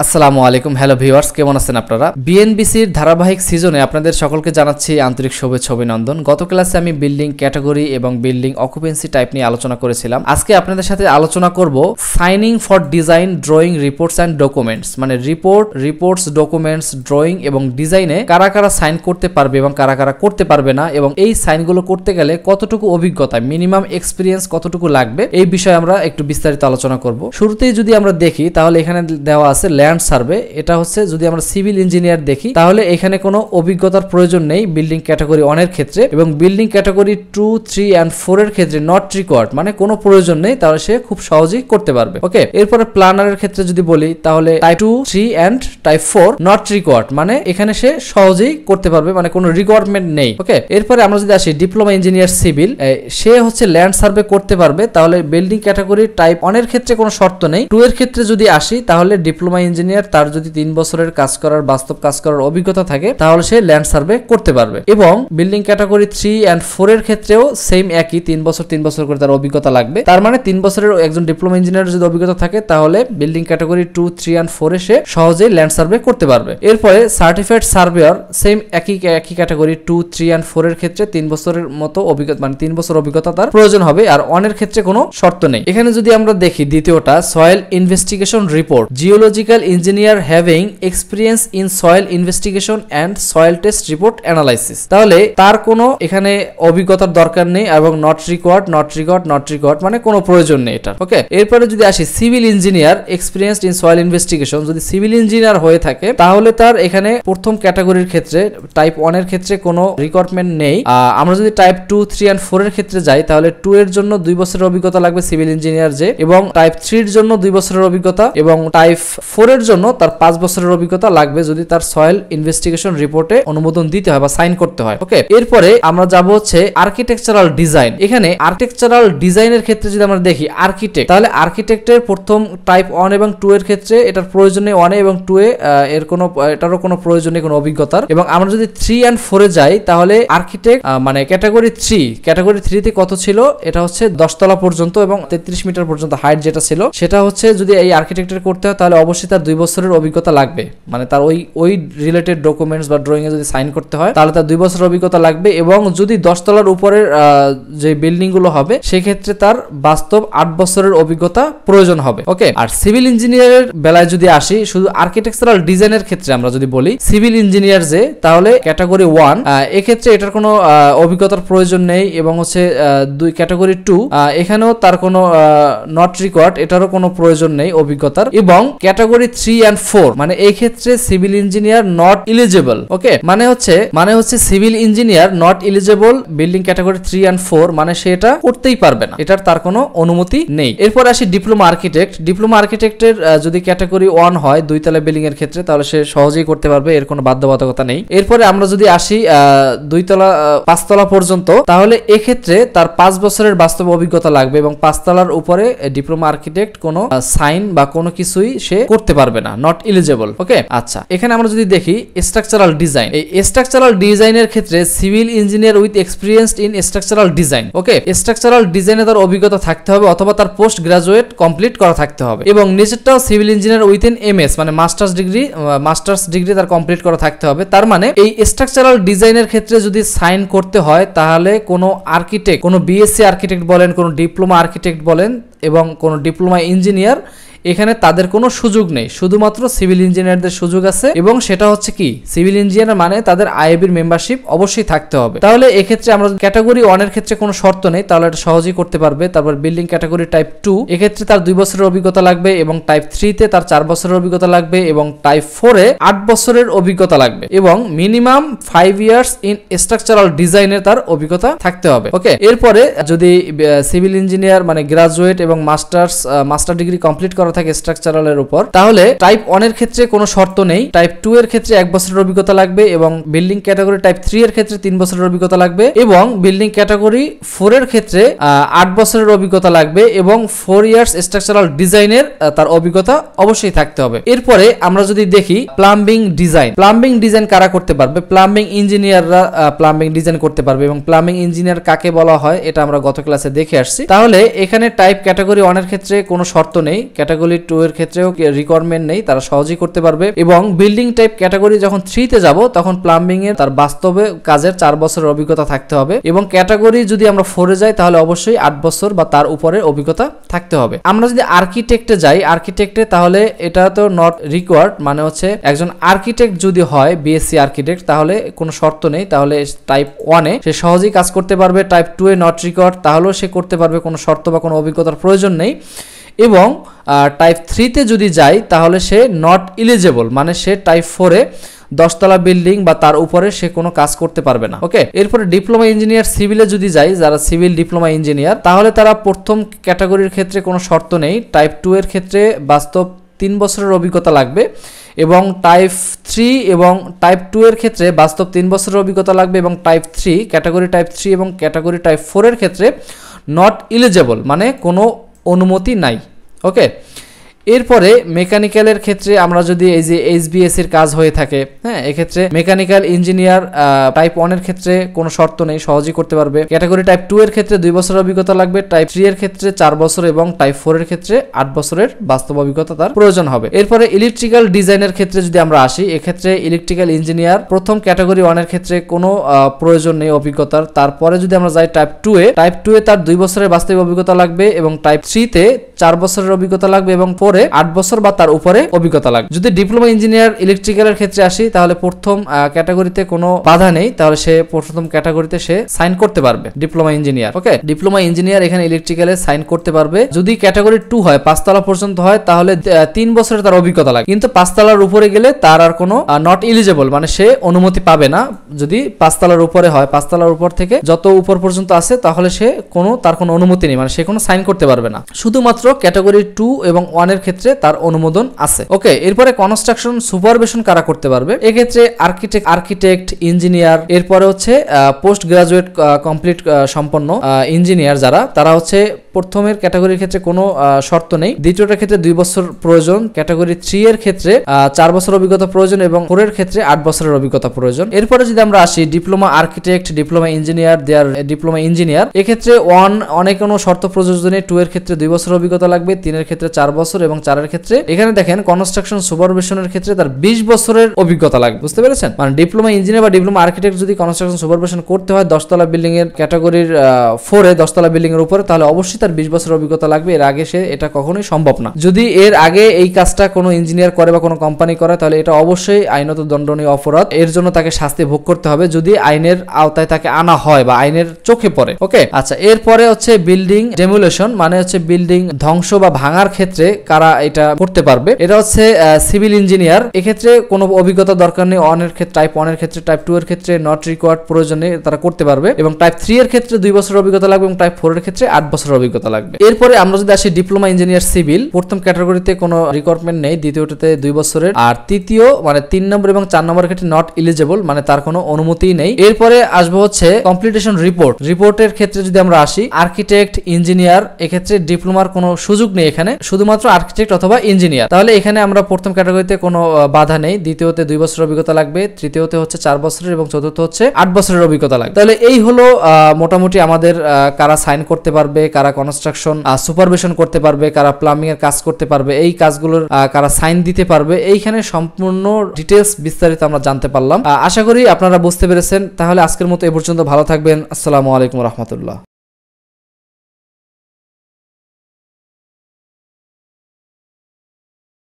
আসসালামু আলাইকুম, hello viewers, কেমন আছেন আপনারা? বিএনবিসির ধারাবাহিক সিজনে আপনাদের সকলকে জানাচ্ছি আন্তরিক শুভেচ্ছা অভিনন্দন। গত ক্লাসে আমি বিল্ডিং ক্যাটাগরি এবং বিল্ডিং অকুপেন্সি টাইপ নিয়ে আলোচনা করেছিলাম। আজকে আপনাদের সাথে আলোচনা করব signing for design, drawing, reports and documents, মানে রিপোর্টস, ডকুমেন্টস, ড্রয়িং এবং ডিজাইনে কারা কারা সাইন করতে পারবে এবং কারা কারা করতে পারবে না, এবং এই সাইনগুলো করতে গেলে কতটুকু অভিজ্ঞতা, মিনিমাম এক্সপিরিয়েন্স কতটুকু লাগবে, এই বিষয়ে আমরা একটু বিস্তারিত আলোচনা করব। শুরুতেই যদি আমরা দেখি তাহলে এখানে দেওয়া আছে ল্যান্ড সার্ভে। এটা হচ্ছে যদি আমরা সিভিল ইঞ্জিনিয়ার দেখি তাহলে এখানে কোনো অভিজ্ঞতার প্রয়োজন নেই বিল্ডিং ক্যাটাগরি 1 এর ক্ষেত্রে, এবং বিল্ডিং ক্যাটাগরি 2, 3 এন্ড 4 এর ক্ষেত্রে নট রিকোয়ার্ড, মানে কোনো প্রয়োজন নেই, তাহলে সে খুব সহজেই করতে পারবে। ওকে, এরপরে প্ল্যানারের ক্ষেত্রে যদি বলি তাহলে type 2, 3 and type 4 not required, মানে এখানে সে সহজেই করতে পারবে, মানে কোনো রিকোয়ারমেন্ট নেই। ওকে, এরপরে আমরা যদি আসি ডিপ্লোমা ইঞ্জিনিয়ার সিভিল, সে হচ্ছে ল্যান্ড সার্ভে করতে পারবে, তাহলে বিল্ডিং ক্যাটাগরি টাইপ 1 এর ক্ষেত্রে কোনো শর্ত নেই। 2 এর ক্ষেত্রে যদি আসি তাহলে ডিপ্লোমা ইঞ্জিনিয়ার, তার যদি 3 বছরের কাজ করার, বাস্তব কাজ করার অভিজ্ঞতা থাকে তাহলে সে ল্যান্ড সার্ভে করতে পারবে। এবং বিল্ডিং ক্যাটাগরি 3 এন্ড 4 এর ক্ষেত্রেও সেম একই, 3 বছর করে তার অভিজ্ঞতা লাগবে। তার মানে 3 বছরের একজন ডিপ্লোমা ইঞ্জিনিয়ার যদি অভিজ্ঞতা থাকে তাহলে বিল্ডিং ক্যাটাগরি 2, 3 এন্ড 4 এ সে সহজেই ল্যান্ড সার্ভে করতে পারবে। এরপরে সার্টিফাইড সার্ভেয়ার, সেম একই ক্যাটাগরি 2, 3 এন্ড 4 এর ক্ষেত্রে 3 বছরের মতো অভিজ্ঞতা, মানে 3 বছর অভিজ্ঞতা তার প্রয়োজন হবে। আর 1 এর ক্ষেত্রে কোনো শর্ত নেই। এখানে যদি আমরা দেখি দ্বিতীয়টা soil investigation report, geological engineer having experience in soil investigation and soil test report analysis, তাহলে তার কোনো এখানে অভিজ্ঞতার দরকার নেই এবং নট রিকোয়ার্ড, মানে কোনো প্রয়োজন নেই এটা। ওকে, এরপরে যদি আসি civil engineer experienced in soil investigation, যদি সিভিল ইঞ্জিনিয়ার হয়ে থাকে তাহলে তার এখানে প্রথম ক্যাটাগরির ক্ষেত্রে টাইপ 1 এর ক্ষেত্রে কোনো রিকোয়ারমেন্ট নেই। আমরা যদি টাইপ 2, 3 এন্ড 4 এর ক্ষেত্রে যাই তাহলে 2 এর জন্য 2 বছরের অভিজ্ঞতা লাগবে সিভিল ইঞ্জিনিয়ার যে, এবং টাইপ 3 এর জন্য 2 বছরের অভিজ্ঞতা, এবং টাইপ 4 এর জন্য তার 5 বছরের অভিজ্ঞতা লাগবে যদি তার সয়েল ইনভেস্টিগেশন রিপোর্টে অনুমোদন দিতে হয় বা সাইন করতে হয়। ওকে, এরপরে আমরা যাব হচ্ছে আর্কিটেকচারাল ডিজাইন। এখানে আর্কিটেকচারাল ডিজাইনের ক্ষেত্রে যদি আমরা দেখি আর্কিটেক্ট, তাহলে আর্কিটেক্টের প্রথম টাইপ 1 এবং 2 এর ক্ষেত্রে এটার প্রয়োজন নেই 1 এবং 2 এ এটারও কোনো প্রয়োজন নেই কোনো অভিজ্ঞতার। এবং আমরা যদি 3 এন্ড 4 এ যাই তাহলে আর্কিটেক্ট মানে ক্যাটাগরি 3 তে কত ছিল, এটা হচ্ছে 10 তলা পর্যন্ত এবং 33 মিটার পর্যন্ত হাইট যেটা ছিল, সেটা হচ্ছে যদি এই আর্কিটেক্টের করতে হয় তাহলে অবশ্যই তার 2 বছরের অভিজ্ঞতা লাগবে, মানে তার ওই রিলেটেড ডকুমেন্টস বা ড্রয়িং এ যদি সাইন করতে হয় তাহলে তার 2 বছরের অভিজ্ঞতা লাগবে। এবং যদি 10 তলার উপরের যে বিল্ডিং গুলো হবে সেক্ষেত্রে তার বাস্তব 8 বছরের অভিজ্ঞতা প্রয়োজন হবে। ওকে, আর সিভিল ইঞ্জিনিয়ারের বেলায় যদি আসি, শুধু আর্কিটেকচারাল ডিজাইনের ক্ষেত্রে আমরা যদি বলি সিভিল ইঞ্জিনিয়ার যে, তাহলে ক্যাটাগরি 1 এক্ষেত্রে এটার কোনো অভিজ্ঞতার প্রয়োজন নেই, এবং হচ্ছে ক্যাটাগরি 2 এখানেও তার কোনো নট রিকোয়ার্ড, এটারও কোনো প্রয়োজন নেই অভিজ্ঞতার। এবং ক্যাটাগরি 3 এন্ড 4 মানে এই ক্ষেত্রে civil engineer not eligible. Okay, মানে হচ্ছে civil engineer not eligible building category 3 and 4, মানে সে এটা করতেই পারবে না, এটার তার কোনো অনুমতি নেই। এরপর আসি ডিপ্লোমা আর্কিটেক্টের যদি ক্যাটাগরি 1 হয় 2 তলা বিল্ডিং এর ক্ষেত্রে তাহলে সে সহজেই করতে পারবে, এর কোনো বাধ্যবাধকতা নেই। এরপরে আমরা যদি আসি 2 তলা 5 তলা পর্যন্ত, তাহলে এক্ষেত্রে তার 5 বছরের বাস্তব অভিজ্ঞতা লাগবে, এবং 5 তলার উপরে ডিপ্লোমা আর্কিটেক্ট কোনো সাইন বা কোনো কিছুই সে করতে পারবে না, নট এলিজিবল। ওকে, আচ্ছা, এখানে আমরা যদি দেখি স্ট্রাকচারাল ডিজাইন, এই স্ট্রাকচারাল ডিজাইনের ক্ষেত্রে civil engineer with experienced in structural design. Okay, structural ডিজাইনে তার অভিজ্ঞতা থাকতে হবে অথবা তার পোস্ট গ্রাজুয়েট কমপ্লিট করা থাকতে হবে। এবং নিচেরটাও civil engineer with an MS, মানে মাস্টার্স ডিগ্রি তার কমপ্লিট করা থাকতে হবে। তার মানে এই স্ট্রাকচারাল ডিজাইনের ক্ষেত্রে যদি সাইন করতে হয় তাহলে কোনো আর্কিটেক্ট, কোনো বিএসসি আর্কিটেক্ট বলেন, কোনো ডিপ্লোমা আর্কিটেক্ট বলেন এবং কোনো ডিপ্লোমা ইঞ্জিনিয়ার, এখানে তাদের কোনো সুযোগ নেই, শুধুমাত্র সিভিল ইঞ্জিনিয়ারদের সুযোগ আছে। এবং সেটা হচ্ছে কি, সিভিল ইঞ্জিনিয়ার মানে তাদের আইএবির মেম্বারশিপ অবশ্যই থাকতে হবে। তাহলে এক্ষেত্রে আমরা ক্যাটাগরি 1 এর ক্ষেত্রে কোনো শর্ত নেই, তাহলে এটা সহজেই করতে পারবে। তারপর বিল্ডিং ক্যাটাগরি টাইপ 2 এক্ষেত্রে তার 2 বছরের অভিজ্ঞতা লাগবে, এবং টাইপ 3 তে তার 4 বছরের অভিজ্ঞতা লাগবে, এবং টাইপ 4 এ 8 বছরের অভিজ্ঞতা লাগবে, এবং মিনিমাম 5 ইয়ার্স ইন স্ট্রাকচারাল ডিজাইনে তার অভিজ্ঞতা থাকতে হবে। ওকে, এরপরে যদি সিভিল ইঞ্জিনিয়ার মানে গ্রাজুয়েট এবং মাস্টার ডিগ্রি কমপ্লিট করা থাকে স্ট্রাকচারালের উপর, তাহলে টাইপ 1 এর ক্ষেত্রে কোনো শর্ত নেই, টাইপ 2 এর ক্ষেত্রে 1 বছরের অভিজ্ঞতা লাগবে, এবং বিল্ডিং ক্যাটাগরি টাইপ 3 এর ক্ষেত্রে 3 বছরের অভিজ্ঞতা লাগবে, এবং বিল্ডিং ক্যাটাগরি 4 এর ক্ষেত্রে 8 বছরের অভিজ্ঞতা লাগবে, এবং 4 ইয়ার্স স্ট্রাকচারাল ডিজাইনের তার অভিজ্ঞতা অবশ্যই থাকতে হবে। এরপরে আমরা যদি দেখি প্লাম্বিং ডিজাইন কারা করতে পারবে, প্লাম্বিং ইঞ্জিনিয়াররা প্লাম্বিং ডিজাইন করতে পারবে। এবং প্লাম্বিং ইঞ্জিনিয়ার কাকে বলা হয় এটা আমরা গত ক্লাসে দেখে আসছি। তাহলে এখানে টাইপ ক্যাটাগরি 1 এর ক্ষেত্রে কোনো শর্ত নেই, ক্যাটাগরি ক্যাটাগরি 2 এর ক্ষেত্রেও রিকোয়ারমেন্ট নেই, তারা সহজেই করতে পারবে। এবং বিল্ডিং টাইপ ক্যাটাগরি যখন 3 তে যাব তখন প্লাম্বিং এর তার বাস্তবে কাজের 4 বছরের অভিজ্ঞতা থাকতে হবে। এবং ক্যাটাগরি যদি আমরা 4 এ যাই তাহলে অবশ্যই 8 বছর বা তার উপরে অভিজ্ঞতা থাকতে হবে। আমরা যদি আর্কিটেক্টে যাই, আর্কিটেক্টে তাহলে এটা তো নট রিকোয়ার্ড, মানে হচ্ছে একজন আর্কিটেক্ট যদি হয় বিএসসি আর্কিটেক্ট তাহলে কোনো শর্ত নেই, তাহলে টাইপ 1 এ সে সহজেই কাজ করতে পারবে। টাইপ 2 এ নট রিকোয়ার্ড, তাহলেও সে করতে পারবে, কোনো শর্ত বা কোনো অভিজ্ঞতার প্রয়োজন নেই। এবং টাইপ 3 তে যদি যাই তাহলে সে নট এলিজেবল, মানে সে টাইপ 4 এ 10 তলা বিল্ডিং বা তার উপরে সে কোনো কাজ করতে পারবে না। ওকে, এরপরে ডিপ্লোমা ইঞ্জিনিয়ার সিভিলে যদি যাই, যারা সিভিল ডিপ্লোমা ইঞ্জিনিয়ার, তাহলে তারা প্রথম ক্যাটাগরির ক্ষেত্রে কোনো শর্ত নেই। টাইপ 2 এর ক্ষেত্রে বাস্তব 3 বছরের অভিজ্ঞতা লাগবে এবং টাইপ 3 এবং টাইপ 2 এর ক্ষেত্রে বাস্তব 3 বছরের অভিজ্ঞতা লাগবে এবং টাইপ 3 ক্যাটাগরি টাইপ 3 এবং ক্যাটাগরি টাইপ 4 এর ক্ষেত্রে নট এলিজেবল, মানে কোনো অনুমতি নাই। ওকে, এরপরে মেকানিক্যালের ক্ষেত্রে আমরা যদি এই যে এইচবিএস এর কাজ হয়ে থাকে, হ্যাঁ, এক্ষেত্রে মেকানিক্যাল ইঞ্জিনিয়ার টাইপ 1 এর ক্ষেত্রে কোনো শর্ত নেই, সহজেই করতে পারবে। ক্যাটাগরি টাইপ 2 এর ক্ষেত্রে 2 বছরের অভিজ্ঞতা লাগবে, টাইপ 3 এর ক্ষেত্রে 4 বছর এবং টাইপ 4 এর ক্ষেত্রে 8 বছরের বাস্তব অভিজ্ঞতা তার প্রয়োজন হবে। এরপরে ইলেকট্রিক্যাল ডিজাইনের ক্ষেত্রে যদি আমরা আসি, এক্ষেত্রে ইলেকট্রিক্যাল ইঞ্জিনিয়ার প্রথম ক্যাটাগরি 1 এর ক্ষেত্রে কোনো প্রয়োজন নেই অভিজ্ঞতার। তারপরে যদি আমরা যাই টাইপ 2 এ, টাইপ 2 এ তার 2 বছরের বাস্তব অভিজ্ঞতা লাগবে এবং টাইপ 3 তে 4 বছরের অভিজ্ঞতা লাগবে এবং 4 এ 8 বছর বা তার উপরে অভিজ্ঞতা লাগবে। যদি ডিপ্লোমা ইঞ্জিনিয়ার ইলেকট্রিক্যালের ক্ষেত্রে আসি তাহলে প্রথম ক্যাটাগরিতে কোনো বাধা নেই, তাহলে সে প্রথম ক্যাটাগরিতে সে সাইন করতে পারবে ডিপ্লোমা ইঞ্জিনিয়ার। ওকে, ডিপ্লোমা ইঞ্জিনিয়ার এখানে ইলেকট্রিক্যালে সাইন করতে পারবে। যদি ক্যাটাগরি 2 হয়, 5 তলা পর্যন্ত হয়, তাহলে 3 বছরের তার অভিজ্ঞতা লাগে, কিন্তু 5 তলার উপরে গেলে তার আর কোনো নট এলিজেবল, মানে সে অনুমতি পাবে না। যদি 5 তলার উপরে হয়, 5 তলার উপর থেকে যত উপর পর্যন্ত আছে তাহলে সে তার কোনো অনুমতি নেই, মানে সে কোনো সাইন করতে পারবে না। শুধুমাত্র ক্যাটাগরি 2 এবং 1 এর ক্ষেত্রে তার অনুমোদন আছে। ওকে, এরপরে কনস্ট্রাকশন সুপারভিশন কারা করতে পারবে? এক্ষেত্রে আর্কিটেক্ট ইঞ্জিনিয়ার, এরপরে হচ্ছে পোস্ট গ্রাজুয়েট কমপ্লিট সম্পন্ন ইঞ্জিনিয়ার যারা, তারা হচ্ছে প্রথমের ক্যাটাগরির ক্ষেত্রে কোনো শর্ত নেই। দ্বিতীয়টার ক্ষেত্রে 2 বছর প্রয়োজন, ক্যাটাগরি 3 এর ক্ষেত্রে 4 বছর অভিজ্ঞতা প্রয়োজন এবং 4 এর ক্ষেত্রে 8 বছরের অভিজ্ঞতা প্রয়োজন। এরপরে যদি আমরা আসি ডিপ্লোমা আর্কিটেক্ট, ডিপ্লোমা ইঞ্জিনিয়ার, দেয়ার ডিপ্লোমা ইঞ্জিনিয়ার, এক্ষেত্রে অনেক কোনো শর্ত প্রযোজ্য নেই। 2 এর ক্ষেত্রে 2 বছর অভিজ্ঞতা লাগবে, 3 এর ক্ষেত্রে 4 বছর এবং 4 এর ক্ষেত্রে, এখানে দেখেন কনস্ট্রাকশন সুপারভিশনের ক্ষেত্রে তার 20 বছরের অভিজ্ঞতা লাগবে। বুঝতে পেরেছেন? মানে ডিপ্লোমা ইঞ্জিনিয়ার বা ডিপ্লোমা আর্কিটেক্ট যদি কনস্ট্রাকশন সুপারভিশন করতে হয় 10 তলা বিল্ডিং এর ক্যাটাগরির 4 এ 10 তলা বিল্ডিং এর উপরে, তাহলে অবশ্যই তার 20 বছরের অভিজ্ঞতা লাগবে। এর আগে সে এটা কখনোই সম্ভব না। যদি এর আগে এই কাজটা কোনো ইঞ্জিনিয়ার করে বা কোনো কোম্পানি করে তাহলে এটা অবশ্যই আইনত দণ্ডনীয় অপরাধ, এর জন্য তাকে শাস্তি ভোগ করতে হবে যদি আইনের আওতায় তাকে আনা হয় বা আইনের চোখে পড়ে। ওকে, আচ্ছা, এরপরে হচ্ছে বিল্ডিং ডেমোলিশন, মানে হচ্ছে বিল্ডিং ধ্বংস বা ভাঙার ক্ষেত্রে কারা এটা করতে পারবে? এটা হচ্ছে সিভিল ইঞ্জিনিয়ার। এক্ষেত্রে কোনো অভিজ্ঞতা দরকার নেই। টাইপ 1 এর ক্ষেত্রে, টাইপ 2 এর ক্ষেত্রে নট রিকোয়ার্ড, প্রয়োজনে তারা করতে পারবে এবং টাইপ 3 এর ক্ষেত্রে 2 বছরের অভিজ্ঞতা লাগবে এবং টাইপ 4 এর ক্ষেত্রে 8 বছরের অভিজ্ঞতা লাগবে। এরপরে আমরা যদি আসি ডিপ্লোমা ইঞ্জিনিয়ার সিভিল, প্রথম ক্যাটাগরিতে কোনো রিকোয়ারমেন্ট নেই, দ্বিতীয়টাতে 2 বছরের, আর তৃতীয় মানে 3 নম্বর এবং 4 নম্বরের ক্ষেত্রে নট এলিজেবল, মানে তার কোনো অনুমতি নেই। এরপরে আসবো হচ্ছে কমপ্লিটেশন রিপোর্টের ক্ষেত্রে যদি আমরা আসি, আর্কিটেক্ট ইঞ্জিনিয়ার, এক্ষেত্রে ডিপ্লোমার কোনো সুযোগ নেই, এখানে শুধুমাত্র আর্কিটেক্ট অথবা ইঞ্জিনিয়ার। তাহলে এখানে আমরা প্রথম ক্যাটাগরিতে কোনো বাধা নেই, দ্বিতীয়তে 2 বছরের অভিজ্ঞতা লাগবে, তৃতীয়তে হচ্ছে 4 বছরের এবং চতুর্থ হচ্ছে 8 বছরের অভিজ্ঞতা লাগবে। তাহলে এই হলো মোটামুটি আমাদের কারা সাইন করতে পারবে, কারা কনস্ট্রাকশন সুপারভিশন করতে পারবে, কারা প্লাম্বিং এর কাজ করতে পারবে, এই কাজগুলোর কারা সাইন দিতে পারবে, এইখানে সম্পূর্ণ ডিটেলস বিস্তারিত আমরা জানতে পারলাম। আশা করি আপনারা বুঝতে পেরেছেন। তাহলে আজকের মতো এ পর্যন্ত, ভালো থাকবেন। আসসালামু আলাইকুম রহমতুল্লাহ।